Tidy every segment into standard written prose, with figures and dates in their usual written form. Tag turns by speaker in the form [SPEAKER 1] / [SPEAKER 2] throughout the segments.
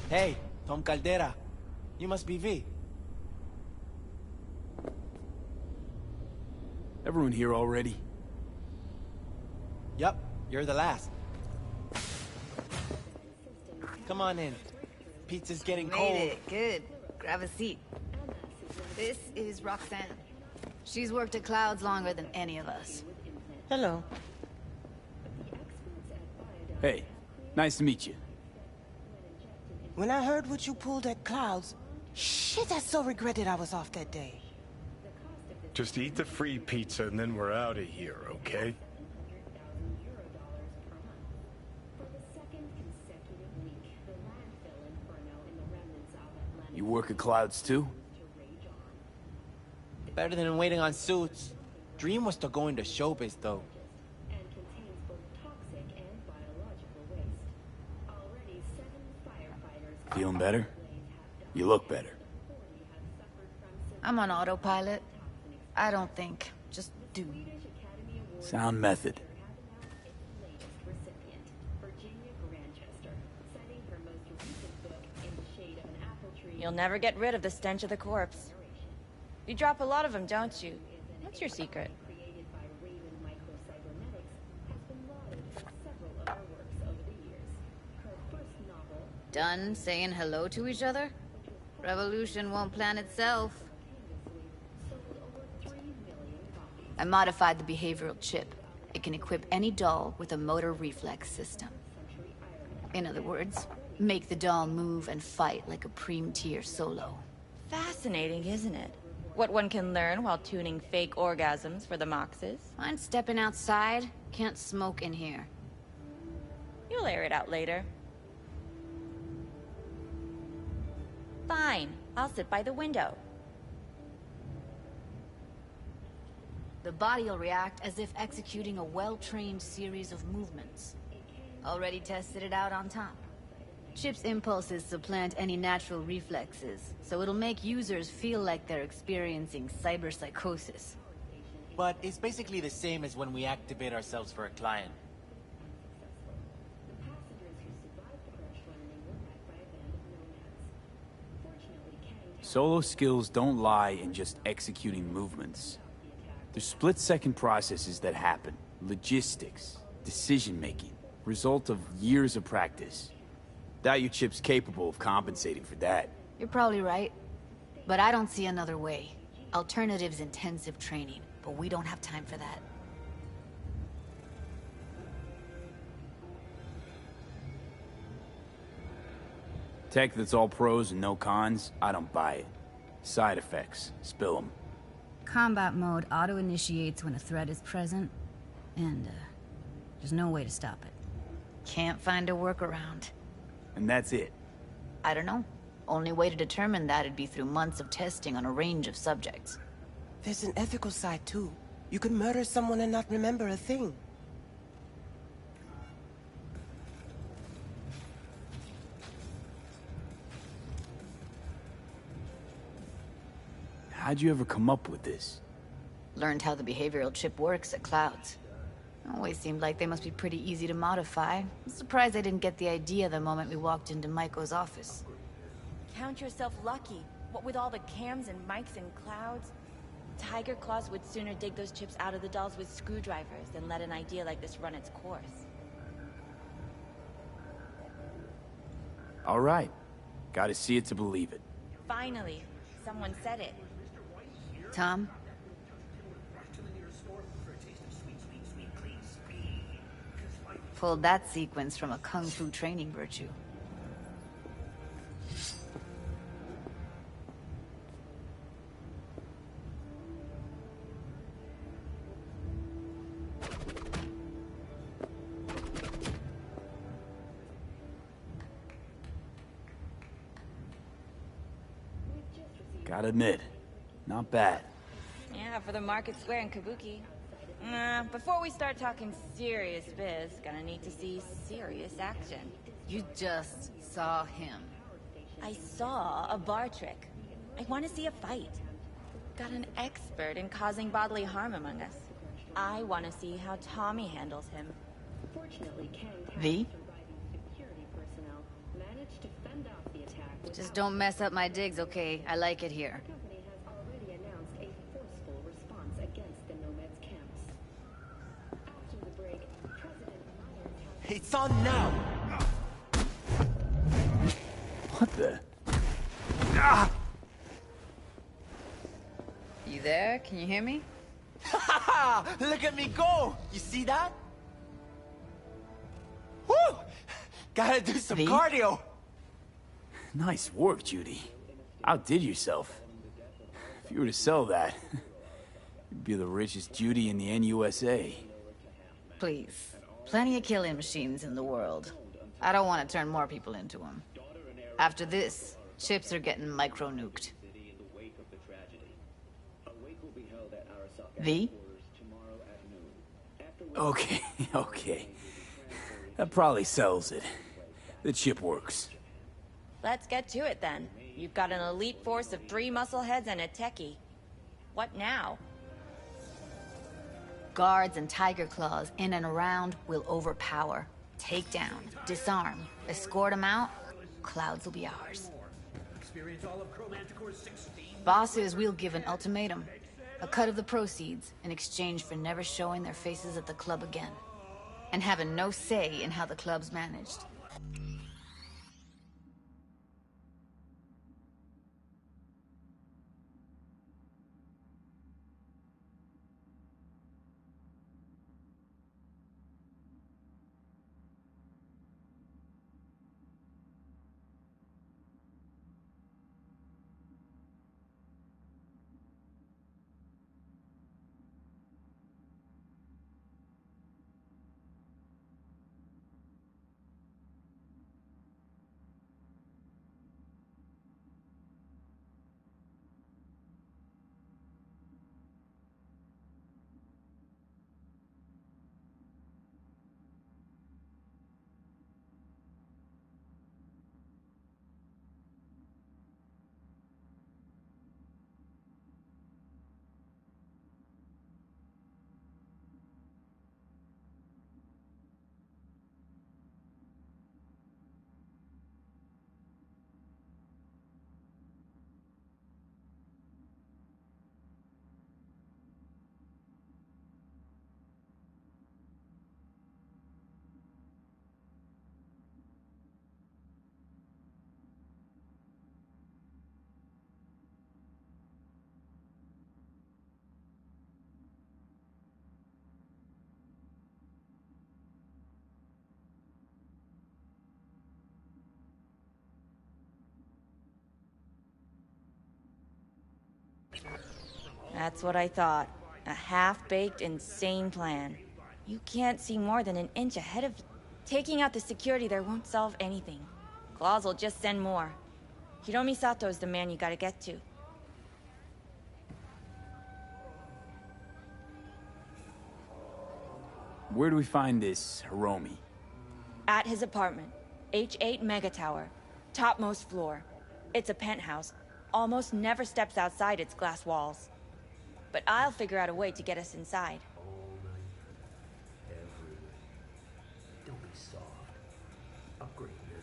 [SPEAKER 1] Hey, Tom Caldera. You must be V.
[SPEAKER 2] Everyone here already?
[SPEAKER 1] Yup, you're the last. Come on in. Pizza's getting cold.
[SPEAKER 3] Made it. Good. Grab a seat. This is Roxanne. She's worked at Clouds longer than any of us.
[SPEAKER 4] Hello.
[SPEAKER 2] Hey, nice to meet you.
[SPEAKER 4] When I heard what you pulled at Clouds, shit, I so regretted I was off that day.
[SPEAKER 5] Just eat the free pizza and then we're out of here, okay?
[SPEAKER 2] You work at Clouds too?
[SPEAKER 1] Better than waiting on suits. Dream was to go into showbiz, though.
[SPEAKER 2] Feeling better? You look better.
[SPEAKER 3] I'm on autopilot. I don't think. Just do.
[SPEAKER 2] Sound method.
[SPEAKER 6] You'll never get rid of the stench of the corpse. You drop a lot of them, don't you? What's your secret?
[SPEAKER 3] Done saying hello to each other? Revolution won't plan itself. I modified the behavioral chip. It can equip any doll with a motor reflex system. In other words, make the doll move and fight like a Preem-tier solo.
[SPEAKER 6] Fascinating, isn't it? What one can learn while tuning fake orgasms for the Moxes.
[SPEAKER 3] Mind stepping outside? Can't smoke in here.
[SPEAKER 6] You'll air it out later. Fine, I'll sit by the window.
[SPEAKER 3] The body will react as if executing a well-trained series of movements. Already tested it out on Tom. Chip's impulses supplant any natural reflexes, so it'll make users feel like they're experiencing cyberpsychosis.
[SPEAKER 1] But it's basically the same as when we activate ourselves for a client.
[SPEAKER 2] Solo skills don't lie in just executing movements. There's split-second processes that happen. Logistics, decision-making, result of years of practice. Doubt your chip's capable of compensating for that.
[SPEAKER 3] You're probably right, but I don't see another way. Alternative's intensive training, but we don't have time for that.
[SPEAKER 2] Tech that's all pros and no cons, I don't buy it. Side effects, spill them.
[SPEAKER 3] Combat mode auto-initiates when a threat is present, and there's no way to stop it. Can't find a workaround.
[SPEAKER 2] And that's it.
[SPEAKER 3] I don't know. Only way to determine that'd be through months of testing on a range of subjects.
[SPEAKER 4] There's an ethical side too. You could murder someone and not remember a thing.
[SPEAKER 2] How'd you ever come up with this?
[SPEAKER 3] Learned how the behavioral chip works at Clouds. Always seemed like they must be pretty easy to modify. I'm surprised I didn't get the idea the moment we walked into Maiko's office.
[SPEAKER 6] Count yourself lucky. What with all the cams and mics and Clouds? Tiger Claws would sooner dig those chips out of the dolls with screwdrivers than let an idea like this run its course.
[SPEAKER 2] All right. Gotta see it to believe it.
[SPEAKER 6] Finally, someone said it.
[SPEAKER 3] Tom? Pulled that sequence from a kung fu training virtue.
[SPEAKER 2] Gotta admit, not bad.
[SPEAKER 6] Yeah, for the Market Square in Kabuki. Before we start talking serious biz, gonna need to see serious action.
[SPEAKER 3] You just saw him.
[SPEAKER 6] I saw a bar trick. I want to see a fight. Got an expert in causing bodily harm among us. I want to see how Tommy handles him.
[SPEAKER 3] V? Just don't mess up my digs, okay? I like it here.
[SPEAKER 7] Company has already announced a forceful response against the Nomads camps. After the break, President Myers has...
[SPEAKER 1] It's on now!
[SPEAKER 2] What the?
[SPEAKER 3] You there? Can you hear me?
[SPEAKER 1] Look at me go! You see that? Woo! Gotta do some
[SPEAKER 3] V?
[SPEAKER 1] cardio!
[SPEAKER 2] Nice work, Judy. Outdid yourself. If you were to sell that, you'd be the richest Judy in the NUSA.
[SPEAKER 3] Please. Plenty of killing machines in the world. I don't want to turn more people into them. After this, chips are getting micro-nuked. V?
[SPEAKER 2] Okay, okay. That probably sells it. The chip works.
[SPEAKER 6] Let's get to it then. You've got an elite force of 3 muscleheads and a techie. What now?
[SPEAKER 3] Guards and tiger claws in and around will overpower. Take down, disarm, escort them out. Clouds will be ours. Boss says we'll give an ultimatum. A cut of the proceeds in exchange for never showing their faces at the club again. And having no say in how the club's managed.
[SPEAKER 6] That's what I thought. A half-baked, insane plan. You can't see more than an inch ahead of you. Taking out the security there won't solve anything. Claws will just send more. Hiromi Sato's the man you gotta get to.
[SPEAKER 2] Where do we find this Hiromi?
[SPEAKER 6] At his apartment. H8 Mega Tower. Topmost floor. It's a penthouse. Almost never steps outside its glass walls. But I'll figure out a way to get us inside.
[SPEAKER 8] Don't be soft. Upgrade here.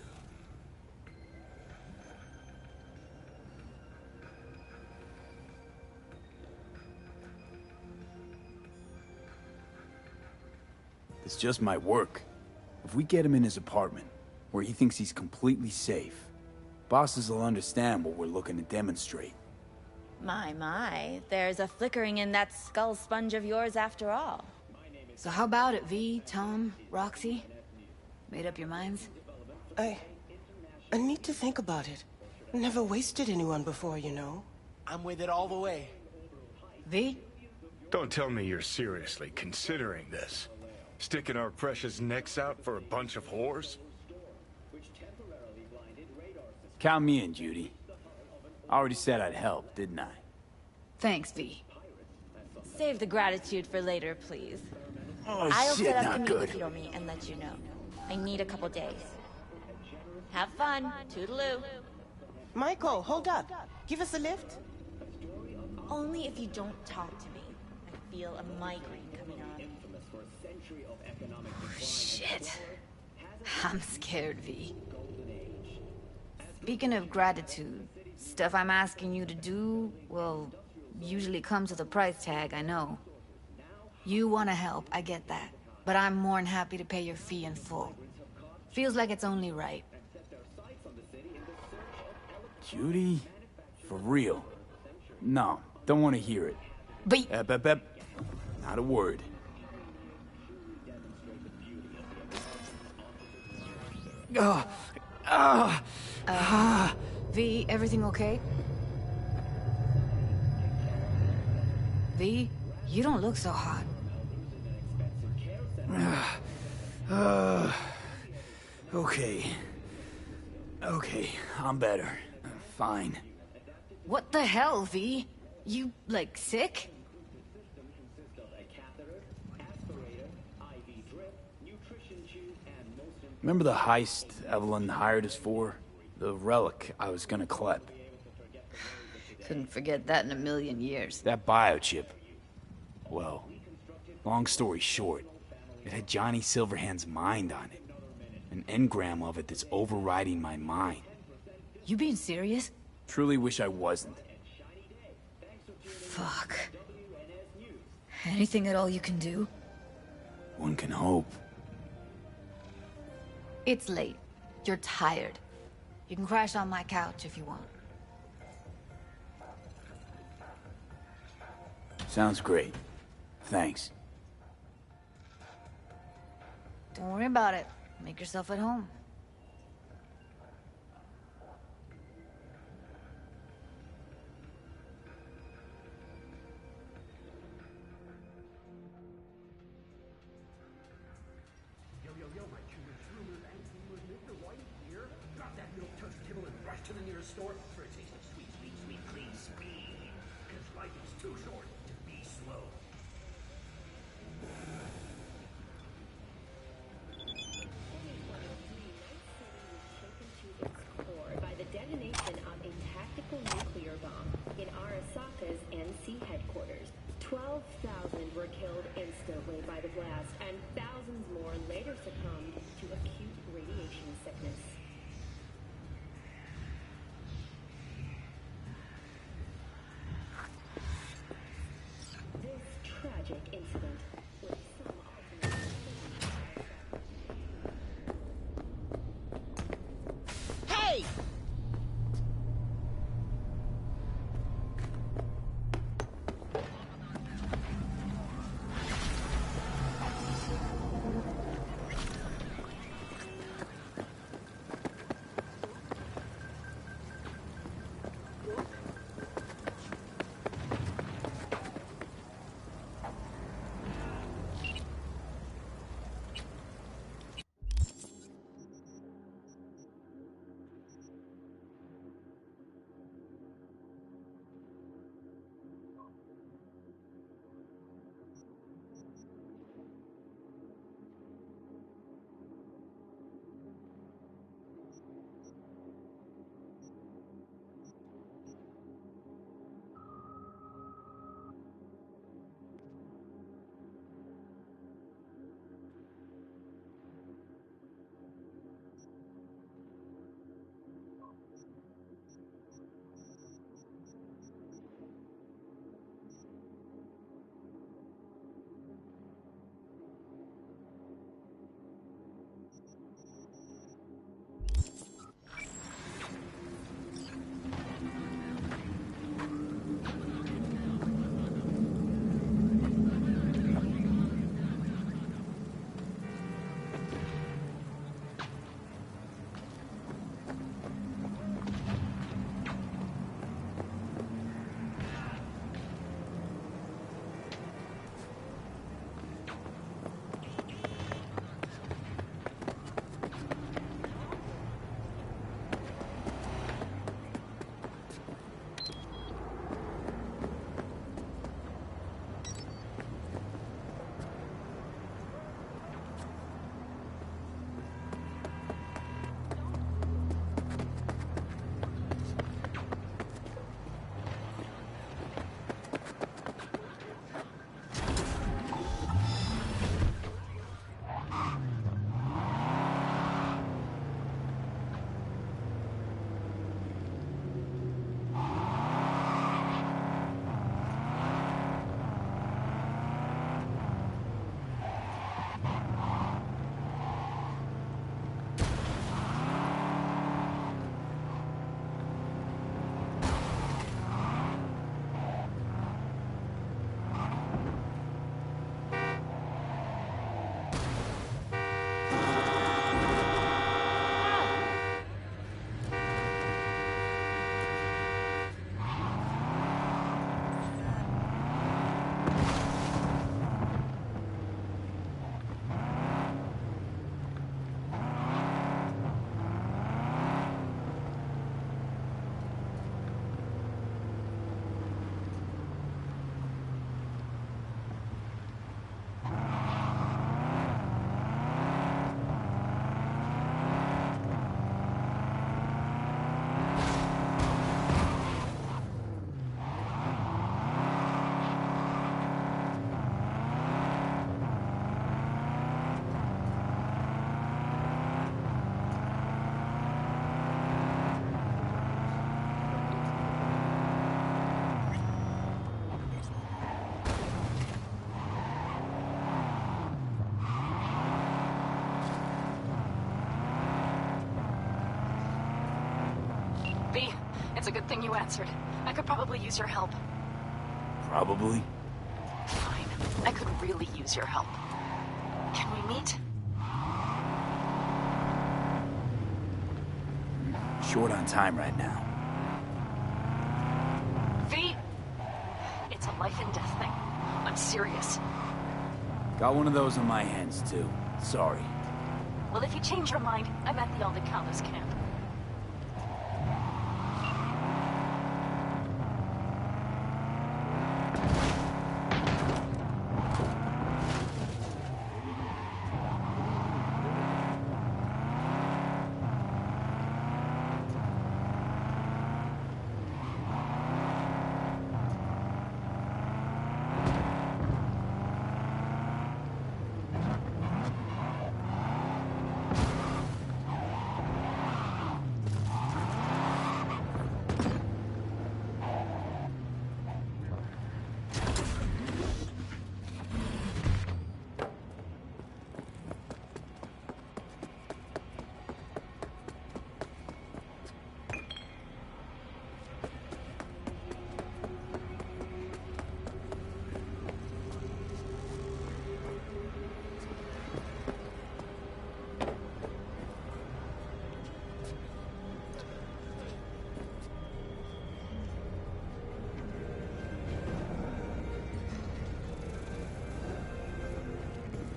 [SPEAKER 2] This just might work. If we get him in his apartment, where he thinks he's completely safe, bosses will understand what we're looking to demonstrate.
[SPEAKER 6] My, there's a flickering in that skull sponge of yours after all.
[SPEAKER 3] So how about it, V, Tom, Roxy? Made up your minds?
[SPEAKER 4] I need to think about it. Never wasted anyone before, you know.
[SPEAKER 1] I'm with it all the way.
[SPEAKER 3] V?
[SPEAKER 5] Don't tell me you're seriously considering this. Sticking our precious necks out for a bunch of whores?
[SPEAKER 2] Count me in, Judy. I already said I'd help, didn't I?
[SPEAKER 3] Thanks, V.
[SPEAKER 6] Save the gratitude for later, please.
[SPEAKER 2] Oh,
[SPEAKER 6] I'll
[SPEAKER 2] shit,
[SPEAKER 6] set up
[SPEAKER 2] not
[SPEAKER 6] to meet
[SPEAKER 2] good.
[SPEAKER 6] with Hiromi and let you know. I need a couple days. Have fun. Toodaloo.
[SPEAKER 4] Michael, hold up. Give us a lift.
[SPEAKER 6] Only if you don't talk to me. I feel a migraine coming on.
[SPEAKER 3] Shit. I'm scared, V. Speaking of gratitude, stuff I'm asking you to do, well, usually comes with a price tag, I know. You want to help, I get that. But I'm more than happy to pay your fee in full. Feels like it's only right.
[SPEAKER 2] Judy? For real? No, don't want to hear it.
[SPEAKER 3] But...
[SPEAKER 2] Not a word.
[SPEAKER 3] V, everything okay? V, you don't look so hot.
[SPEAKER 2] Okay. Okay, I'm better. Fine.
[SPEAKER 3] What the hell, V? You, like, sick?
[SPEAKER 2] Remember the heist Evelyn hired us for? The relic I was gonna klep.
[SPEAKER 3] Couldn't forget that in a million years.
[SPEAKER 2] That biochip. Well, long story short, it had Johnny Silverhand's mind on it. An engram of it that's overriding my mind.
[SPEAKER 3] You being serious?
[SPEAKER 2] Truly wish I wasn't.
[SPEAKER 3] Fuck. Anything at all you can do?
[SPEAKER 2] One can hope.
[SPEAKER 3] It's late. You're tired. You can crash on my couch if you want.
[SPEAKER 2] Sounds great. Thanks.
[SPEAKER 3] Don't worry about it. Make yourself at home.
[SPEAKER 8] Yo, my Jewish rumors and rumors, Mr. White here. Drop that milk toast kibble and rush to the nearest store for a taste of sweet, clean speed. Because life is too short to be slow.
[SPEAKER 7] By the detonation of a tactical nuclear bomb in Arasaka's NC headquarters. 12,000 were killed instantly by the blast, and thousands more later succumbed to acute radiation sickness. This tragic incident, with some alternate...
[SPEAKER 4] Hey!
[SPEAKER 9] It's a good thing you answered. I could probably use your help.
[SPEAKER 2] Probably.
[SPEAKER 9] Fine. I could really use your help. Can we meet?
[SPEAKER 2] Short on time right now.
[SPEAKER 9] V, it's a life and death thing. I'm serious.
[SPEAKER 2] Got one of those on my hands, too. Sorry.
[SPEAKER 9] Well, if you change your mind, I'm at the Aldecaldos camp.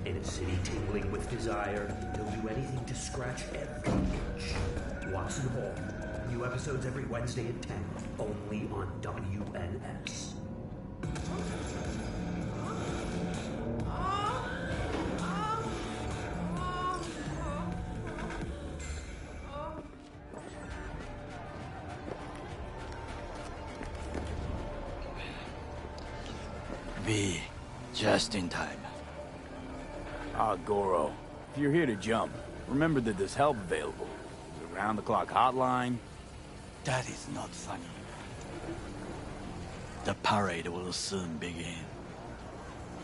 [SPEAKER 8] In a city tingling with desire, he'll do anything to scratch every itch. Watson Hall. New episodes every Wednesday at 10, only on WNS.
[SPEAKER 10] V, just in time.
[SPEAKER 2] Ah, Goro. If you're here to jump, remember that there's help available. There's a round-the-clock hotline.
[SPEAKER 10] That is not funny. The parade will soon begin.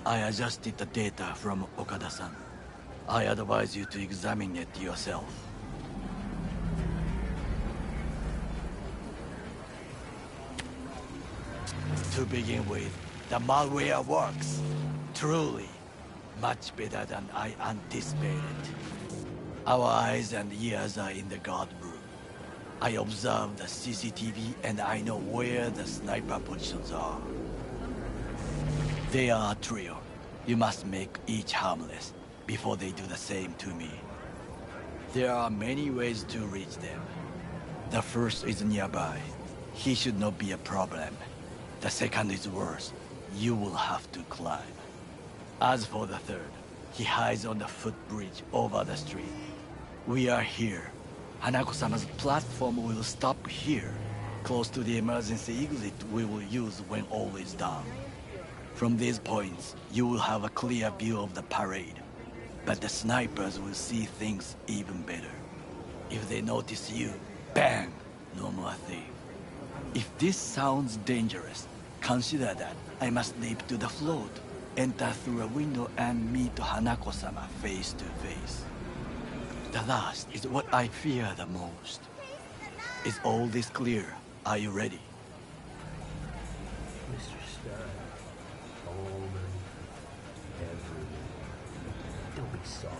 [SPEAKER 10] I adjusted the data from Okada-san. I advise you to examine it yourself. To begin with, the malware works. Truly. Much better than I anticipated. Our eyes and ears are in the guard room. I observed the CCTV and I know where the sniper positions are. They are a trio. You must make each harmless before they do the same to me. There are many ways to reach them. The first is nearby. He should not be a problem. The second is worse. You will have to climb. As for the third, he hides on the footbridge over the street. We are here. Hanako-sama's platform will stop here, close to the emergency exit we will use when all is done. From these points, you will have a clear view of the parade, but the snipers will see things even better. If they notice you, bang! No more thief. If this sounds dangerous, consider that I must leap to the float, enter through a window and meet Hanako-sama face to face. The last is what I fear the most. Is all this clear? Are you ready?
[SPEAKER 8] Mr. Stein, Coleman, everyone. Don't be soft.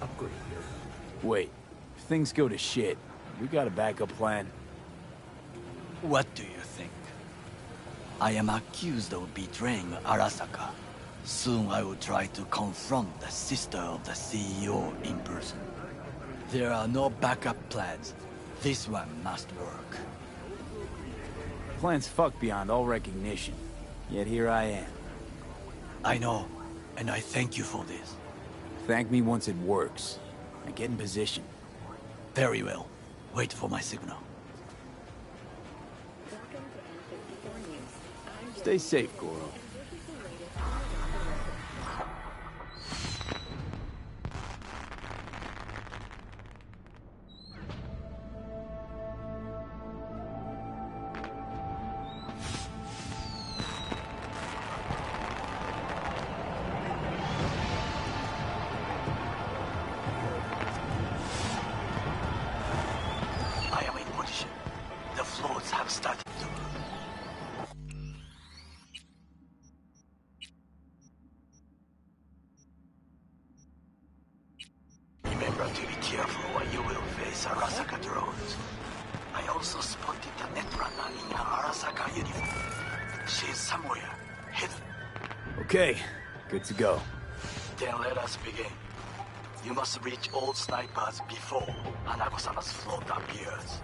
[SPEAKER 8] Upgrade your...
[SPEAKER 2] Wait, if things go to shit, we got a backup plan?
[SPEAKER 10] What do you think? I am accused of betraying Arasaka. Soon I will try to confront the sister of the CEO in person. There are no backup plans. This one must work.
[SPEAKER 2] Plan's fucked beyond all recognition. Yet here I am.
[SPEAKER 10] I know, and I thank you for this.
[SPEAKER 2] Thank me once it works. Now get in position.
[SPEAKER 10] Very well. Wait for my signal.
[SPEAKER 2] Stay safe, Goro.
[SPEAKER 10] I am in position. The floor Arasaka drones. I also spotted the netrunner in her Arasaka uniform. She's somewhere, hidden.
[SPEAKER 2] Okay, good to go.
[SPEAKER 10] Then let us begin. You must reach all snipers before Hanako-sama's float appears.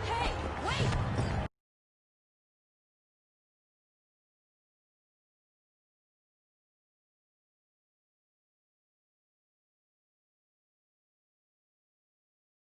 [SPEAKER 6] Hey, wait!